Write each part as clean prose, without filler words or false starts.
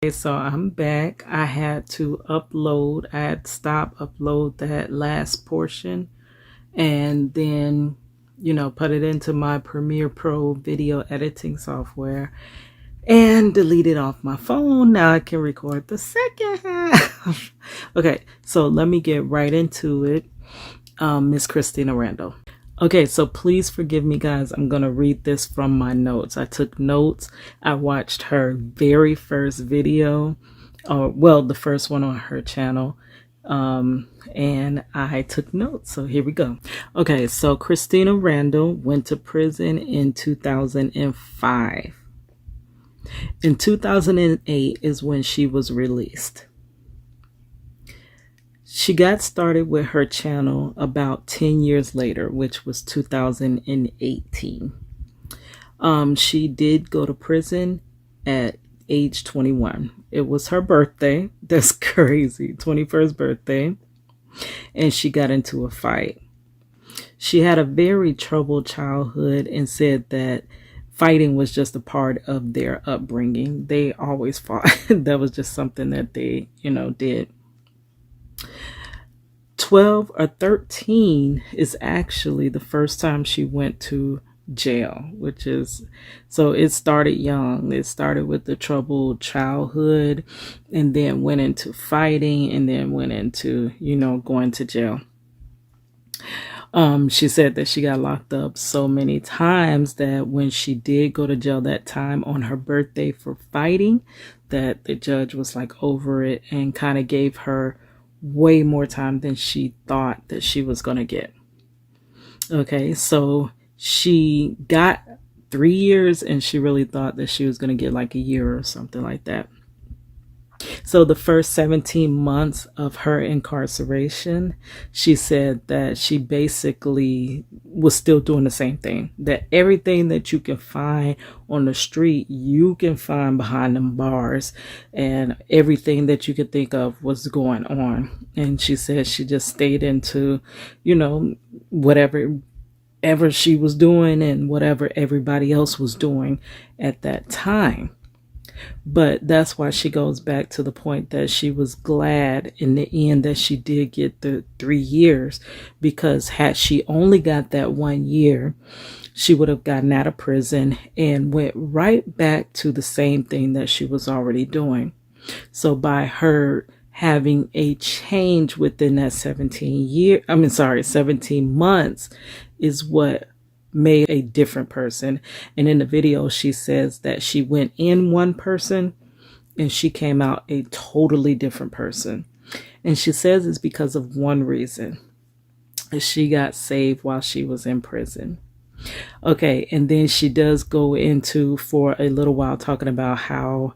Okay, so I'm back. I had to upload, I had to upload that last portion and then, put it into my Premiere Pro video editing software and delete it off my phone. Now I can record the second half. Okay, so let me get right into it. Miss Christina Randall. Okay, so please forgive me, guys. I'm going to read this from my notes. I took notes. I watched her very first video, the first one on her channel, and I took notes. So here we go. Okay, so Christina Randall went to prison in 2005. In 2008 is when she was released. She got started with her channel about 10 years later, which was 2018. She did go to prison at age 21. It was her birthday. That's crazy. 21st birthday. And she got into a fight. She had a very troubled childhood and said that fighting was just a part of their upbringing. They always fought. That was just something that they, did. 12 or 13 is actually the first time she went to jail, so it started young. It started with the troubled childhood and then went into fighting and then went into, going to jail. She said that she got locked up so many times that when she did go to jail that time on her birthday for fighting, that the judge was like over it and kind of gave her way more time than she thought that she was going to get. Okay, so she got 3 years and she really thought that she was going to get like a year or something like that. So the first 17 months of her incarceration, she said that she basically was still doing the same thing. That everything that you can find on the street, you can find behind them bars, and everything that you could think of was going on. And she said she just stayed into, whatever she was doing and whatever everybody else was doing at that time. But that's why she goes back to the point that she was glad in the end that she did get the 3 years, because had she only got that 1 year, she would have gotten out of prison and went right back to the same thing that she was already doing. So by her having a change within that 17 months is what made a different person. And in the video, she says that she went in one person and she came out a totally different person. And she says it's because of one reason. She got saved while she was in prison. Okay, and then she does go into for a little while talking about how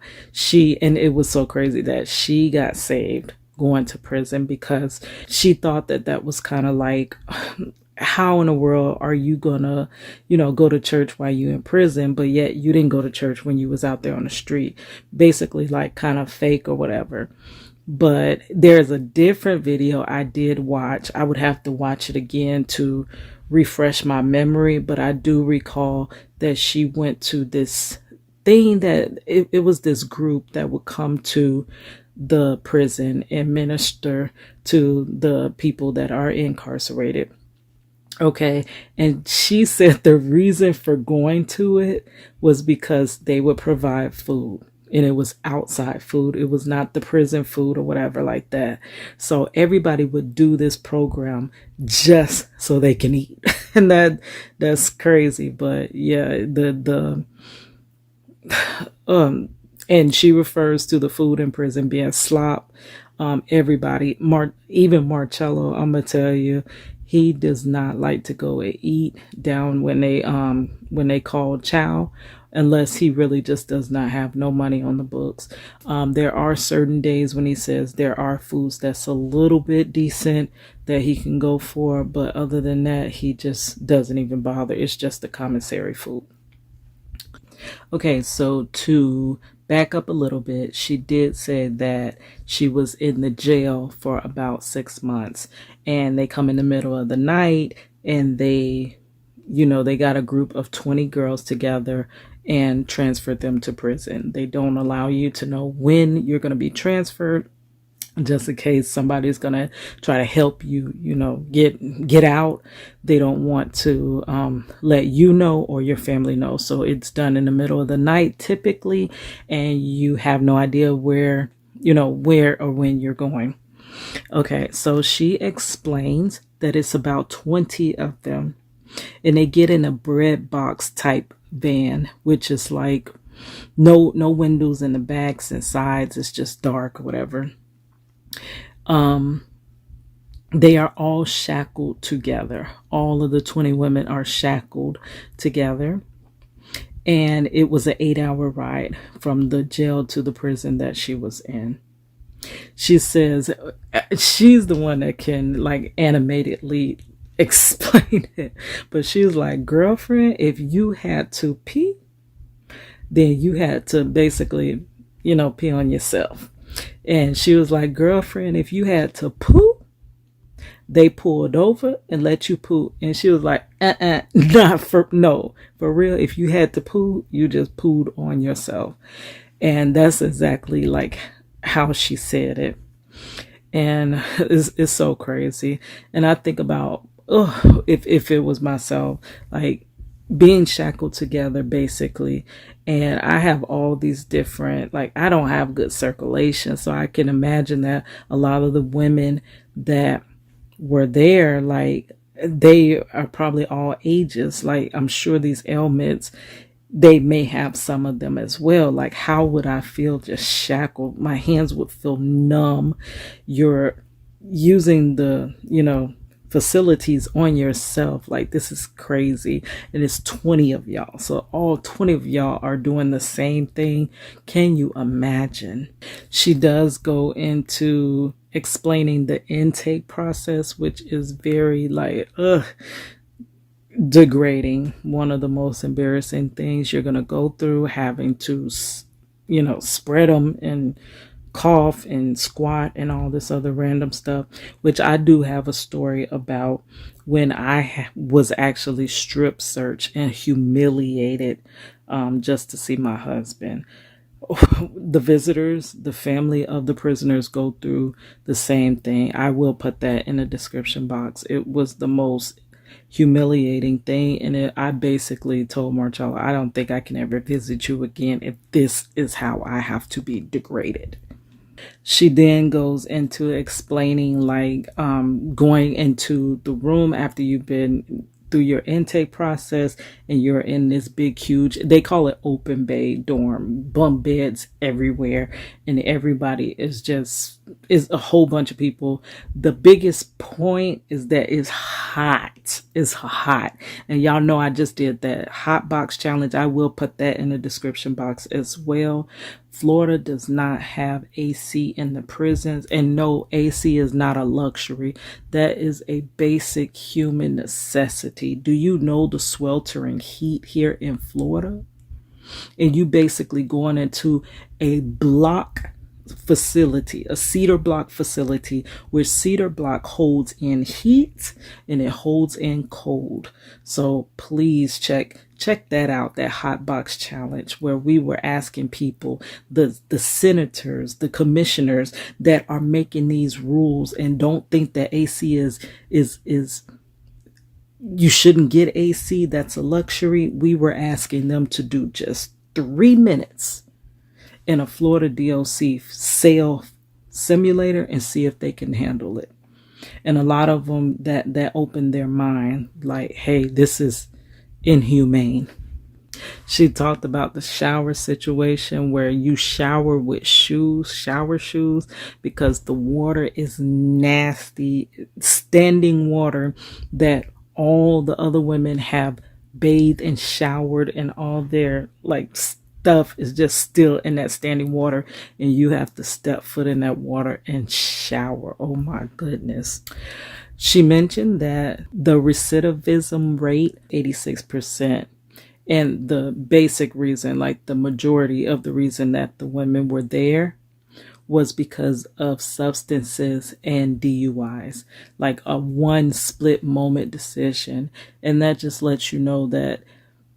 and it was so crazy that she got saved going to prison, because she thought that was kind of like, how in the world are you gonna, go to church while you in prison, but yet you didn't go to church when you was out there on the street, basically like kind of fake or whatever. But there's a different video I did watch. I would have to watch it again to refresh my memory, but I do recall that she went to this thing that it was this group that would come to the prison and minister to the people that are incarcerated. Okay, and she said the reason for going to it was because they would provide food, and it was outside food. It was not the prison food or whatever like that. So everybody would do this program just so they can eat. And that's crazy. But yeah, and she refers to the food in prison being slop. Everybody, even Marchello, I'm gonna tell you, he does not like to go and eat down when they call chow, unless he really just does not have no money on the books. There are certain days when he says there are foods that's a little bit decent that he can go for, but other than that, he just doesn't even bother. It's just the commissary food. Okay, so to back up a little bit, she did say that she was in the jail for about 6 months, and they come in the middle of the night and they got a group of 20 girls together and transferred them to prison. They don't allow you to know when you're going to be transferred, just in case somebody's going to try to help you, get out. They don't want to let you know or your family know. So it's done in the middle of the night typically, and you have no idea where or when you're going. Okay, so she explains that it's about 20 of them, and they get in a bread box type van, which is like no windows in the backs and sides. It's just dark or whatever. They are all shackled together. All of the 20 women are shackled together. And it was an 8-hour ride from the jail to the prison that she was in. She says she's the one that can like animatedly explain it. But she was like, girlfriend, if you had to pee, then you had to basically, pee on yourself. And she was like, girlfriend, if you had to poo, they pulled over and let you poo. And she was like, for real. If you had to poo, you just pooed on yourself. And that's exactly like how she said it. And it's so crazy. And I think about, if it was myself, like being shackled together basically. And I have all these different, like, I don't have good circulation. So I can imagine that a lot of the women that were there, like, they are probably all ages. Like, I'm sure these ailments, they may have some of them as well. Like, how would I feel just shackled? My hands would feel numb. You're using the, facilities on yourself. Like, this is crazy. And it's 20 of y'all. So all 20 of y'all are doing the same thing. Can you imagine? She does go into explaining the intake process, which is very like, degrading. One of the most embarrassing things you're going to go through, having to, spread them and cough and squat and all this other random stuff, which I do have a story about when I was actually strip searched and humiliated just to see my husband. The visitors, the family of the prisoners go through the same thing. I will put that in the description box. It was the most humiliating thing, and I basically told Marchello, I don't think I can ever visit you again if this is how I have to be degraded. She then goes into explaining like going into the room after you've been through your intake process and you're in this big, huge, they call it open bay dorm, bunk beds everywhere. And everybody is a whole bunch of people. The biggest point is that it's hot. It's hot. And y'all know I just did that hot box challenge. I will put that in the description box as well. Florida does not have AC in the prisons, and no, AC is not a luxury. That is a basic human necessity. Do you know the sweltering heat here in Florida? And you basically going into a block facility, a cedar block facility, where cedar block holds in heat and it holds in cold. So please check that out, that hot box challenge, where we were asking people, the senators, the commissioners that are making these rules and don't think that AC is you shouldn't get AC, that's a luxury. We were asking them to do just 3 minutes in a Florida DOC sale simulator and see if they can handle it. And a lot of them that opened their mind, like, hey, this is inhumane. She talked about the shower situation where you shower with shower shoes, because the water is nasty, standing water that all the other women have bathed and showered, and all their like stuff is just still in that standing water, and you have to step foot in that water and shower. Oh my goodness. She mentioned that the recidivism rate, 86%. And the basic reason, like the majority of the reason that the women were there was because of substances and DUIs, like a one split moment decision. And that just lets you know that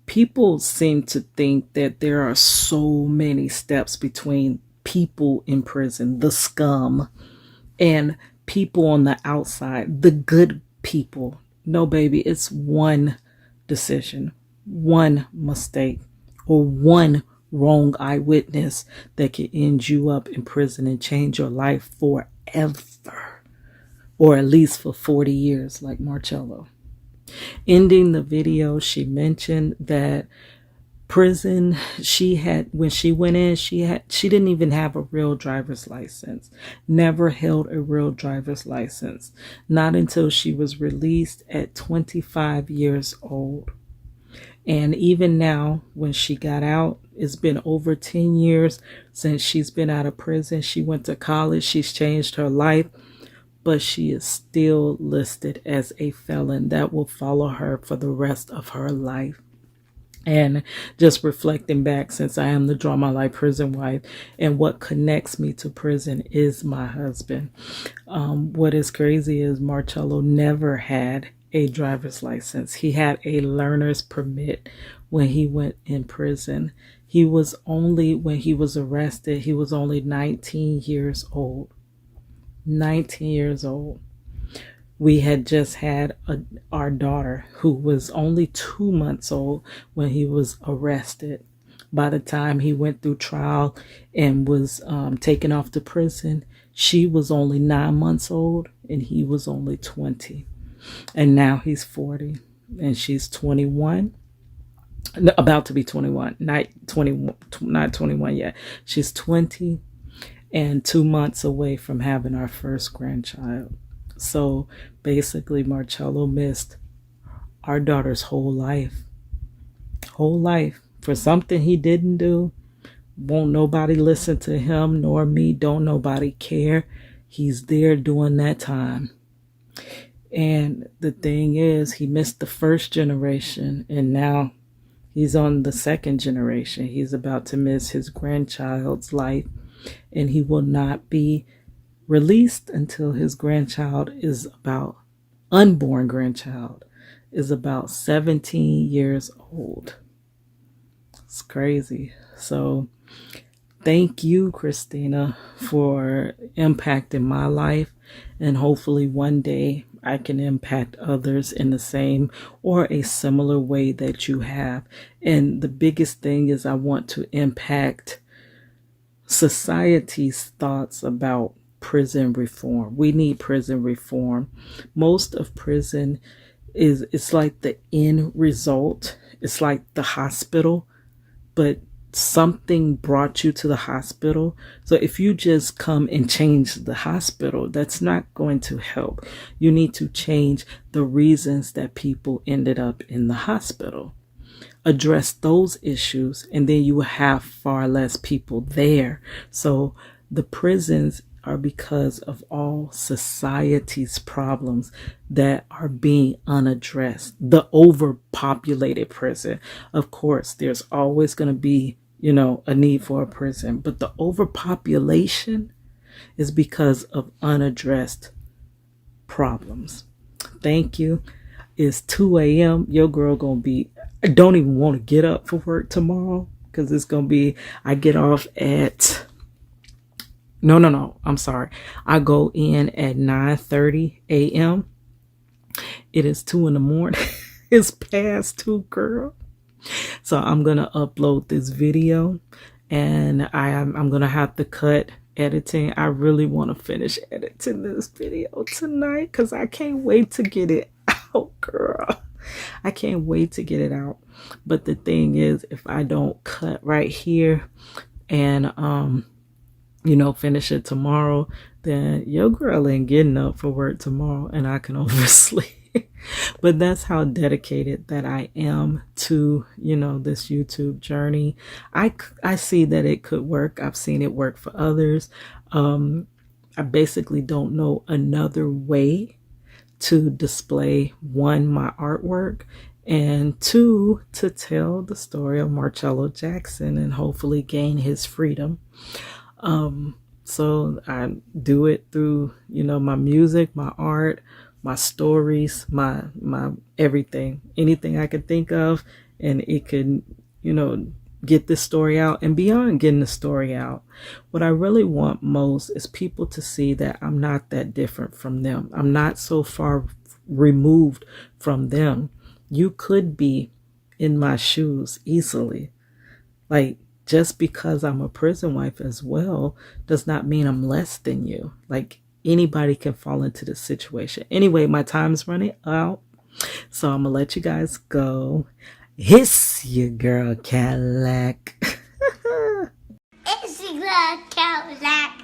people seem to think that there are so many steps between people in prison, the scum, and people on the outside, the good people. No, baby, it's one decision, one mistake, or one wrong eyewitness that can end you up in prison and change your life forever, or at least for 40 years, like Marchello. Ending the video, she mentioned that prison, when she went in, she didn't even have a real driver's license, never held a real driver's license, not until she was released at 25 years old. And even now, when she got out, it's been over 10 years since she's been out of prison. She went to college, she's changed her life, but she is still listed as a felon. That will follow her for the rest of her life. And just reflecting back, since I am the Draw My Life prison wife, and what connects me to prison is my husband. What is crazy is Marchello never had a driver's license. He had a learner's permit when he went in prison. When he was arrested, he was only 19 years old. 19 years old. We had just had our daughter, who was only 2 months old when he was arrested. By the time he went through trial and was taken off to prison, she was only 9 months old and he was only 20. And now he's 40 and she's 21. About to be 21. Not 21 yet. She's 20 and 2 months away from having our first grandchild. So basically, Marchello missed our daughter's whole life for something he didn't do. Won't nobody listen to him nor me. Don't nobody care. He's there doing that time. And the thing is, he missed the first generation, and now he's on the second generation. He's about to miss his grandchild's life, and he will not be released until his unborn grandchild is about 17 years old. It's crazy. So thank you, Christina, for impacting my life, and hopefully one day I can impact others in the same or a similar way that you have. And the biggest thing is, I want to impact society's thoughts about prison reform. We need prison reform. Most of prison it's like the end result. It's like the hospital, but something brought you to the hospital. So if you just come and change the hospital, that's not going to help. You need to change the reasons that people ended up in the hospital. Address those issues, and then you will have far less people there. So the prisons are because of all society's problems that are being unaddressed. The overpopulated prison. Of course, there's always going to be, a need for a prison, but the overpopulation is because of unaddressed problems. Thank you. It's 2 a.m. Your girl I don't even want to get up for work tomorrow, because it's going to be, I get off at, no, I'm sorry. I go in at 9:30 a.m. It is 2 in the morning. It's past 2, girl. So I'm going to upload this video, and I'm going to have to cut editing. I really want to finish editing this video tonight, because I can't wait to get it out, girl. I can't wait to get it out. But the thing is, if I don't cut right here and finish it tomorrow, then your girl ain't getting up for work tomorrow, and I can oversleep. But that's how dedicated that I am to, this YouTube journey. I see that it could work. I've seen it work for others. I basically don't know another way to display, one, my artwork, and two, to tell the story of Marchello Jackson and hopefully gain his freedom. So I do it through, my music, my art, my stories, my everything, anything I can think of, and it could, get this story out. And beyond getting the story out, what I really want most is people to see that I'm not that different from them. I'm not so far removed from them. You could be in my shoes easily. Like, just because I'm a prison wife as well does not mean I'm less than you. Like, anybody can fall into this situation. Anyway, my time's running out, so I'm gonna let you guys go. It's your girl Cadillac. It's your girl Cadillac.